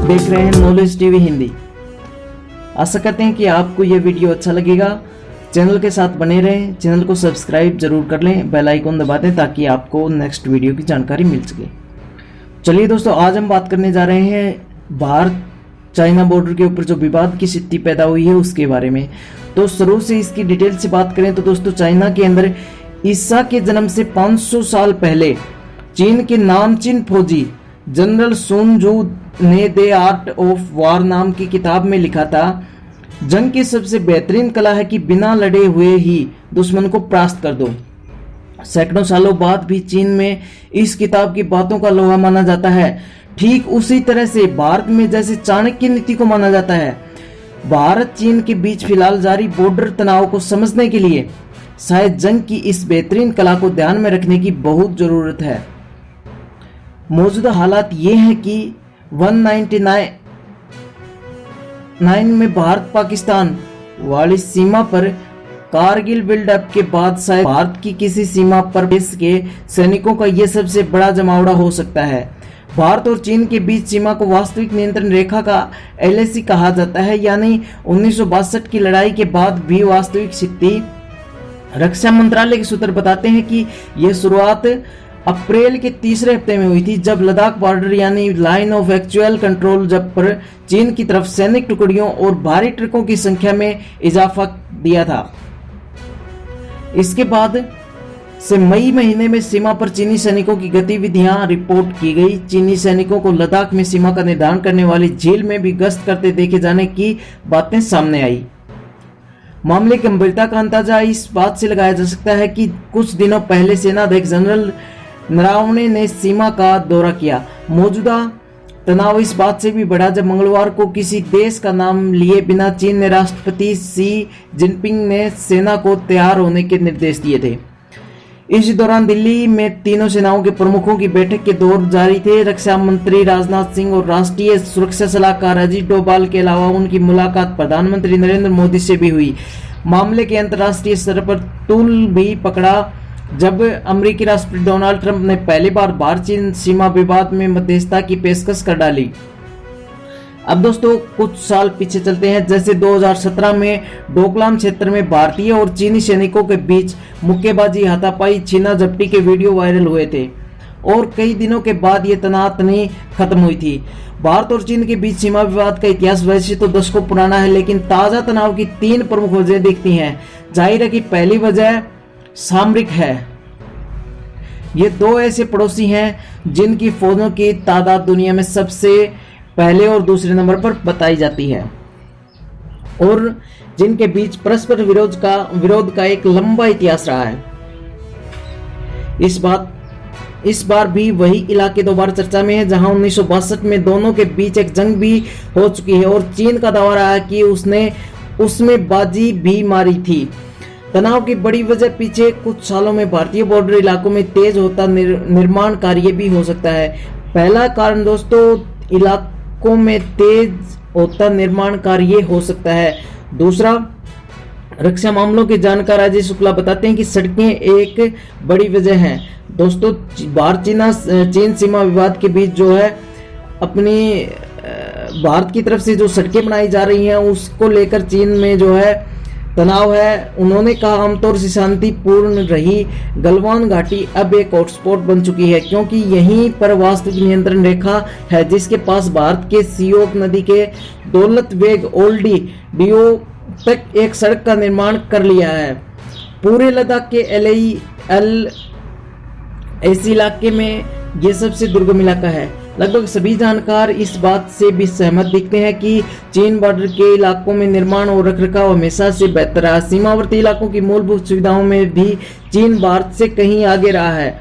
देख रहे हैं नॉलेज टीवी हिंदी। आशा करते हैं कि आपको यह वीडियो अच्छा लगेगा। चैनल के साथ बने रहें, चैनल को सब्सक्राइब जरूर कर लें, बेल आइकन दबा दें ताकि आपको नेक्स्ट वीडियो की जानकारी मिल सके। चलिए दोस्तों, आज हम बात करने जा रहे हैं भारत चाइना बॉर्डर के ऊपर जो विवाद की स्थिति पैदा हुई है उसके बारे में। तो शुरू से इसकी डिटेल से बात करें तो दोस्तों, चाइना के अंदर ईसा के जन्म से 500 साल पहले चीन के नामचीन फौजी जनरल सुन जू ने द आर्ट ऑफ वार नाम की किताब में लिखा था, जंग की सबसे बेहतरीन कला है कि बिना लड़े हुए ही दुश्मन को परास्त कर दो। सैकड़ों सालों बाद भी चीन में इस किताब की बातों का लोहा माना जाता है। ठीक उसी तरह से भारत में जैसे चाणक्य नीति को माना जाता है, भारत चीन के बीच फिलहाल जारी बॉर्डर तनाव को समझने के लिए शायद जंग की इस बेहतरीन कला को ध्यान में रखने की बहुत जरूरत है। मौजूदा हालात ये हैं कि 199 में भारत पाकिस्तान वाली सीमा पर कारगिल बिल्डअप के बाद शायद भारत की किसी सीमा पर देश के सैनिकों का यह सबसे बड़ा जमावड़ा हो सकता है। भारत और चीन के बीच सीमा को वास्तविक नियंत्रण रेखा का LAC कहा जाता है, यानी 1962 की लड़ाई के बाद भी वास्तविक स्थिति। रक्षा मंत्रालय के सूत्र बताते हैं कि यह शुरुआत अप्रैल के तीसरे हफ्ते में हुई थी, जब लद्दाख बॉर्डर यानी लाइन ऑफ एक्चुअल कंट्रोल जब पर चीन की तरफ सैनिक टुकड़ियों और भारी ट्रकों की संख्या में इजाफा दिया था। इसके बाद से मई महीने में सीमा पर चीनी सैनिकों की गतिविधियां रिपोर्ट की गई। चीनी सैनिकों को लद्दाख में सीमा का निर्धारण करने वाली झील में भी गश्त करते देखे जाने की बातें सामने आई। मामले की गंभीरता का अंदाजा इस बात से लगाया जा सकता है कि कुछ दिनों पहले सेनाध्यक्ष जनरल नरावणे ने सीमा का दौरा किया। मौजूदा तनाव इस बात से भी बढ़ा जब मंगलवार को किसी देश का नाम लिए बिना चीन ने राष्ट्रपति शी जिनपिंग ने सेना को तैयार होने के निर्देश दिए थे। इस दौरान दिल्ली में तीनों सेनाओं के प्रमुखों की बैठक के दौर जारी थे। रक्षा मंत्री राजनाथ सिंह और राष्ट्रीय सुरक्षा सलाहकार अजीत डोभाल के अलावा उनकी मुलाकात प्रधानमंत्री नरेंद्र मोदी से भी हुई। मामले के अंतर्राष्ट्रीय स्तर पर तूल भी पकड़ा जब अमेरिकी राष्ट्रपति डोनाल्ड ट्रंप ने पहली बार भारत चीन सीमा विवाद में मध्यस्थता की पेशकश कर डाली। अब दोस्तों, कुछ साल पीछे चलते हैं। जैसे 2017 में डोकलाम क्षेत्र में भारतीय और चीनी सैनिकों के बीच मुक्केबाजी, हाथापाई, छीना झपटी के वीडियो वायरल हुए थे और कई दिनों के बाद ये तनातनी खत्म हुई थी। भारत और चीन के बीच सीमा विवाद का इतिहास वैसे तो दशकों पुराना है, लेकिन ताजा तनाव की 3 प्रमुख वजह दिखती हैं। जाहिर है कि पहली वजह सामरिक है। ये 2 ऐसे पड़ोसी हैं जिनकी फौजों की तादाद दुनिया में सबसे पहले और दूसरे नंबर पर बताई जाती है और जिनके बीच परस्पर विरोध का एक लंबा इतिहास रहा है। इस बार भी वही इलाके दोबारा चर्चा में है जहां 1962 में दोनों के बीच एक जंग भी हो चुकी है और चीन का दावा रहा है कि उसने उसमें बाजी भी मारी थी। तनाव की बड़ी वजह पीछे कुछ सालों में भारतीय बॉर्डर इलाकों में तेज होता निर्माण कार्य भी हो सकता है। पहला कारण दोस्तों, इलाकों में तेज होता निर्माण कार्य हो सकता है। दूसरा, रक्षा मामलों के जानकार अजय शुक्ला बताते हैं कि सड़कें एक बड़ी वजह है। दोस्तों, भारत चीन सीमा विवाद के बीच जो है अपनी भारत की तरफ से जो सड़कें बनाई जा रही हैं उसको लेकर चीन में जो है तनाव है। उन्होंने कहा, आमतौर से शांतिपूर्ण रही गलवान घाटी अब एक हॉटस्पॉट बन चुकी है क्योंकि यहीं पर वास्तविक नियंत्रण रेखा है जिसके पास भारत के सियोक नदी के दौलत बेग ओल्डी डियो तक एक सड़क का निर्माण कर लिया है। पूरे लद्दाख के LAC इलाके में यह सबसे दुर्गम इलाका है। लगभग सभी जानकार इस बात से भी सहमत दिखते हैं कि चीन बॉर्डर के इलाकों में निर्माण और रखरखाव हमेशा से बेहतर रहा। सीमावर्ती इलाकों की मूलभूत सुविधाओं में भी चीन भारत से कहीं आगे रहा है।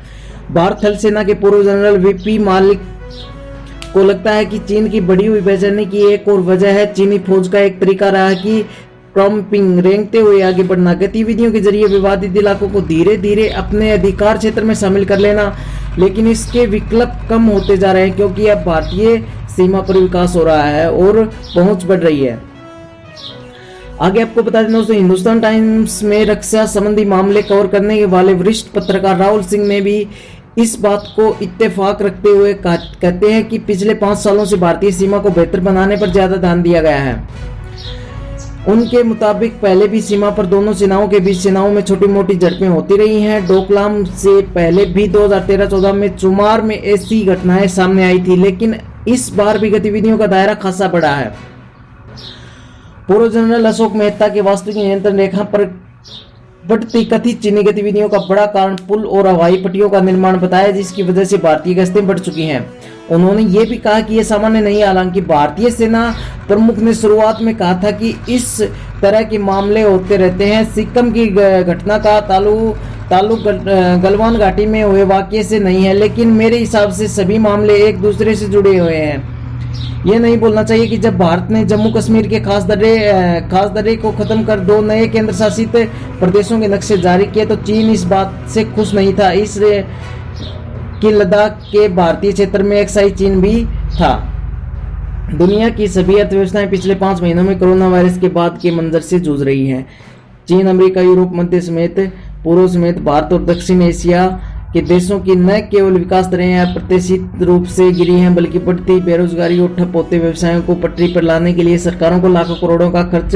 भारत थल सेना के पूर्व जनरल VP मालिक को लगता है कि चीन की बढ़ी हुई बेचैनी की एक और वजह है चीनी फौज का एक तरीका रहा है कि क्रॉपिंग रेंगते हुए आगे बढ़ना, गतिविधियों के जरिए विवादित इलाकों को धीरे धीरे अपने अधिकार क्षेत्र में शामिल कर लेना। लेकिन इसके विकल्प कम होते जा रहे हैं क्योंकि अब भारतीय सीमा पर विकास हो रहा है और पहुंच बढ़ रही है। आगे आपको बता दें दोस्तों, हिंदुस्तान टाइम्स में रक्षा संबंधी मामले कवर करने वाले वरिष्ठ पत्रकार राहुल सिंह ने भी इस बात को इत्तेफाक रखते हुए कहते हैं कि पिछले 5 सालों से भारतीय सीमा को बेहतर बनाने पर ज्यादा ध्यान दिया गया है। उनके मुताबिक पहले भी सीमा पर दोनों सेनाओं के बीच सेनाओं में छोटी मोटी झड़पें होती रही हैं। डोकलाम से पहले भी 2013-14 में चुमार में ऐसी घटनाएं सामने आई थी, लेकिन इस बार भी गतिविधियों का दायरा खासा बड़ा है। पूर्व जनरल अशोक मेहता के वास्तविक नियंत्रण रेखा पर बढ़ती कथित चीनी गतिविधियों का बड़ा कारण पुल और हवाई पट्टियों का निर्माण बताया, जिसकी वजह से भारतीय गश्तें बढ़ चुकी हैं। उन्होंने ये भी कहा कि यह सामान्य नहीं, हालांकि भारतीय सेना प्रमुख ने शुरुआत में कहा था कि इस तरह के मामले होते रहते हैं। सिक्किम की घटना का ताल्लुक गलवान घाटी में हुए वाकये से नहीं है, लेकिन मेरे हिसाब से सभी मामले एक दूसरे से जुड़े हुए हैं। ये नहीं बोलना चाहिए कि जब भारत ने जम्मू कश्मीर के खास दर्रे को खत्म कर 2 नए केंद्र शासित प्रदेशों के नक्शे जारी किए तो चीन इस बात से खुश नहीं था, इसलिए कि लद्दाख के भारतीय क्षेत्र में एक्साई चीन भी था। दुनिया की सभी अर्थव्यवस्थाएं पिछले 5 महीनों में कोरोना वायरस के बाद के मंजर से जूझ रही हैं। चीन, अमेरिका, यूरोप, मध्य समेत पूर्व समेत भारत और दक्षिण एशिया के देशों की न केवल विकास दरें अप्रत्याशित रूप से गिरी हैं, बल्कि बढ़ती बेरोजगारी और ठप होते व्यवसायों को पटरी पर लाने के लिए सरकारों को लाखों करोड़ों का खर्च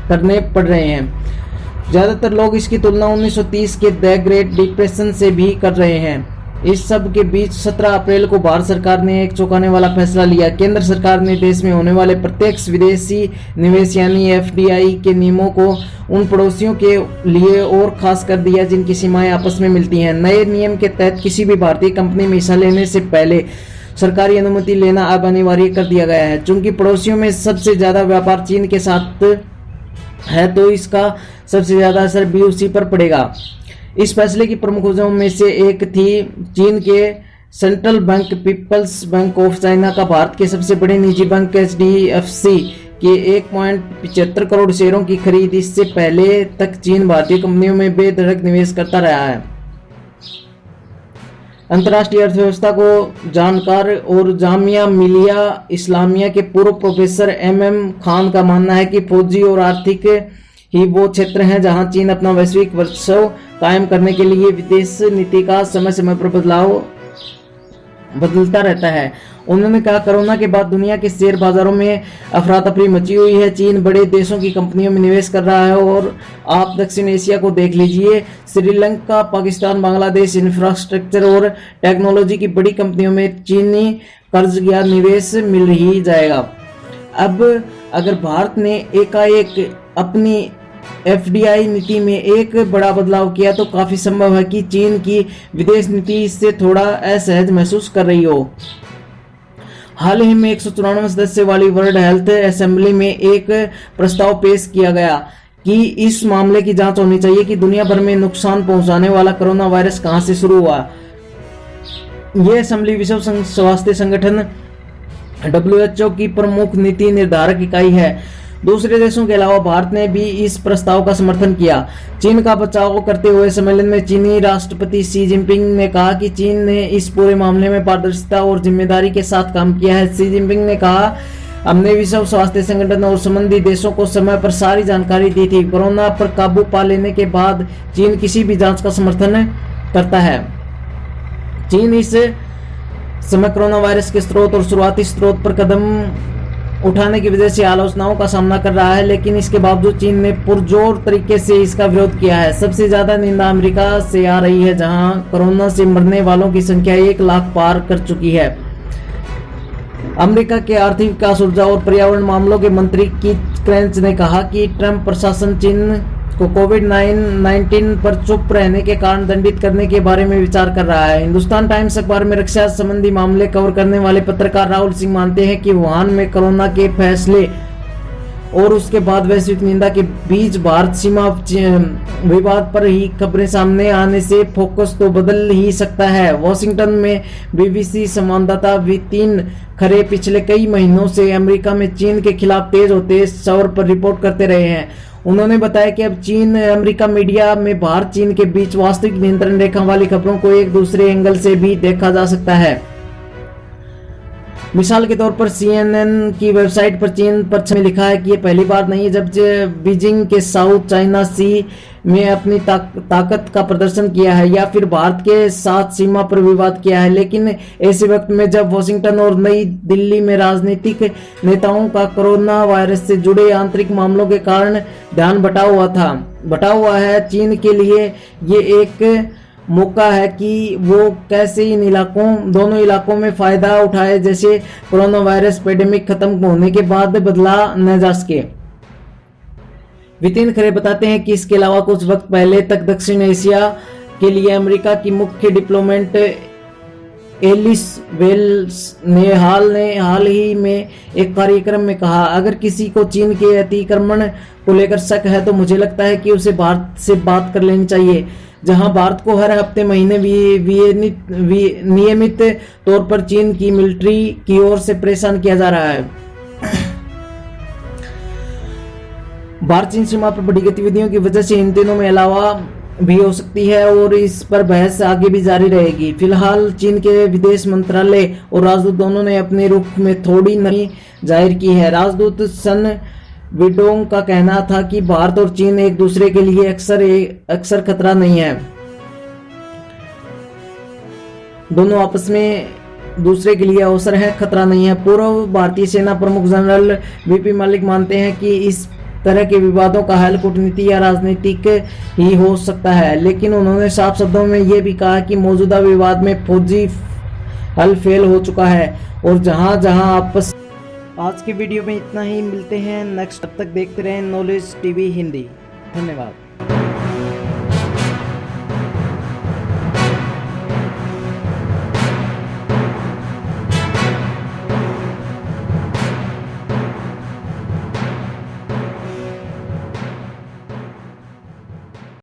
करने पड़ रहे हैं। ज्यादातर लोग इसकी तुलना 1930 के द ग्रेट डिप्रेशन से भी कर रहे हैं। इस सब के बीच 17 अप्रैल को भारत सरकार ने एक चौंकाने वाला फैसला लिया। केंद्र सरकार ने देश में होने वाले प्रत्यक्ष विदेशी निवेश यानी FDI के नियमों को उन पड़ोसियों के लिए और खास कर दिया जिनकी सीमाएं आपस में मिलती हैं। नए नियम के तहत किसी भी भारतीय कंपनी में हिस्सा लेने से पहले सरकारी अनुमति लेना अब अनिवार्य कर दिया गया है। चूंकि पड़ोसियों में सबसे ज्यादा व्यापार चीन के साथ है, तो इसका सबसे ज्यादा असर भी उसी पर पड़ेगा। इस फैसले की प्रमुख वजहों में से एक थी चीन के central bank People's Bank of China का भारत के सबसे बड़े निजी बैंक HDFC के 1.75 करोड़ शेयरों की खरीद। इससे पहले तक चीन भारतीय कंपनियों में बेधड़क निवेश करता रहा है। अंतर्राष्ट्रीय अर्थव्यवस्था को जानकार और जामिया मिलिया इस्लामिया के पूर्व प्रोफेसर MM खान का मानना है कि फौजी और आर्थिक ही वो क्षेत्र हैं जहां चीन अपना वैश्विक वर्चस्व कायम करने के लिए विदेश नीति का समय समय पर बदलता रहता है। उन्होंने कहा, कोरोना के बाद दुनिया के शेयर बाजारों में अफरा तफरी मची हुई है। चीन बड़े देशों की कंपनियों में निवेश कर रहा है और आप दक्षिण एशिया को देख लीजिए। श्रीलंका, पाकिस्तान, बांग्लादेश इंफ्रास्ट्रक्चर और टेक्नोलॉजी की बड़ी कंपनियों में चीनी कर्ज या निवेश मिल ही जाएगा। अब अगर भारत ने एकाएक अपनी FDI नीति में एक बड़ा बदलाव किया तो काफी संभव है कि चीन की विदेश नीति इससे थोड़ा असहज महसूस कर रही हो। हाल ही में 194 सदस्य वाली वर्ल्ड हेल्थ असेंबली में एक प्रस्ताव पेश किया गया कि इस मामले की जांच होनी चाहिए कि दुनिया भर में नुकसान पहुंचाने वाला कोरोना वायरस कहां से शुरू हुआ। यह असेंबली विश्व स्वास्थ्य संगठन WHO की प्रमुख नीति निर्धारक इकाई है। दूसरे देशों के अलावा भारत ने भी इस प्रस्ताव का समर्थन किया। चीन का बचाव करते हुए सम्मेलन में चीनी राष्ट्रपति शी जिनपिंग ने कहा कि चीन ने इस पूरे मामले में पारदर्शिता और जिम्मेदारी के साथ काम किया है। शी जिनपिंग ने कहा, हमने विश्व स्वास्थ्य संगठन और संबंधित देशों को समय पर सारी जानकारी दी थी। कोरोना पर काबू पा लेने के बाद चीन किसी भी जांच का समर्थन करता है। चीन इस समय कोरोना वायरस के स्रोत और शुरुआती स्रोत पर कदम उठाने की वजह से आलोचनाओं का सामना कर रहा है, लेकिन इसके बावजूद चीन ने पुरजोर तरीके से इसका विरोध किया है। सबसे ज्यादा निंदा अमेरिका से आ रही है, जहां कोरोना से मरने वालों की संख्या 1 लाख पार कर चुकी है। अमेरिका के आर्थिक विकास, ऊर्जा और पर्यावरण मामलों के मंत्री कीथ क्रेंच ने कहा कि ट्रंप प्रशासन चीन को कोविड-19 पर चुप रहने के कारण दंडित करने के बारे में विचार कर रहा है। हिंदुस्तान टाइम्स अखबार में रक्षा संबंधी मामले कवर करने वाले पत्रकार राहुल सिंह मानते हैं कि वुहान में कोरोना के फैसले और उसके बाद वैश्विक निंदा के बीच भारत सीमा विवाद पर ही खबरें सामने आने से फोकस तो बदल ही सकता है। वॉशिंगटन में BBC संवाददाता V3 खरे पिछले कई महीनों से अमेरिका में चीन के खिलाफ तेज होते शोर पर रिपोर्ट करते रहे हैं। उन्होंने बताया कि अब चीन अमेरिका मीडिया में भारत चीन के बीच वास्तविक नियंत्रण रेखा वाली खबरों को एक दूसरे एंगल से भी देखा जा सकता है। मिसाल के तौर पर CNN की वेबसाइट पर चीन पर लिखा है कि यह पहली बार नहीं है जब बीजिंग के साउथ चाइना सी में अपनी ताकत का प्रदर्शन किया है या फिर भारत के साथ सीमा पर विवाद किया है। लेकिन ऐसे वक्त में जब वॉशिंगटन और नई दिल्ली में राजनीतिक नेताओं का कोरोना वायरस से जुड़े आंतरिक मामलों के कारण ध्यान बटा हुआ है, चीन के लिए ये एक मौका है कि वो कैसे इन दोनों इलाकों में फायदा उठाए, जैसे कोरोना वायरस पेंडेमिक खत्म होने के बाद बदला न जा सके। वितिन खरे बताते हैं कि इसके अलावा कुछ वक्त पहले तक दक्षिण एशिया के लिए अमेरिका की मुख्य डिप्लोमेट एलिस वेल्स ने हाल ही में एक कार्यक्रम में कहा, अगर किसी को चीन के अतिक्रमण को लेकर शक है तो मुझे लगता है कि उसे भारत से बात कर लेनी चाहिए, जहां भारत को हर हफ्ते महीने नियमित तौर पर चीन की मिलिट्री की ओर से परेशान किया जा रहा है। भारत चीन सीमा पर बड़ी गतिविधियों की वजह से इन दिनों में अलावा भी हो सकती है और इस पर बहस आगे भी जारी रहेगी। फिलहाल चीन के विदेश मंत्रालय और राजदूत दोनों ने अपने रुख में थोड़ी नमी जाहिर की है। राजदूत सन विडोंग का कहना था कि भारत और चीन एक दूसरे के लिए अक्सर खतरा नहीं है, दोनों आपस में दूसरे के लिए अवसर है, खतरा नहीं है। पूर्व भारतीय सेना प्रमुख जनरल वीपी मलिक मानते हैं कि इस तरह के विवादों का हल कूटनीति या राजनीतिक ही हो सकता है, लेकिन उन्होंने साफ शब्दों में यह भी कहा कि मौजूदा विवाद में फौजी हल फेल हो चुका है और जहां आपस। आज की वीडियो में इतना ही, मिलते हैं नेक्स्ट। तब तक देखते रहें नॉलेज टीवी हिंदी। धन्यवाद।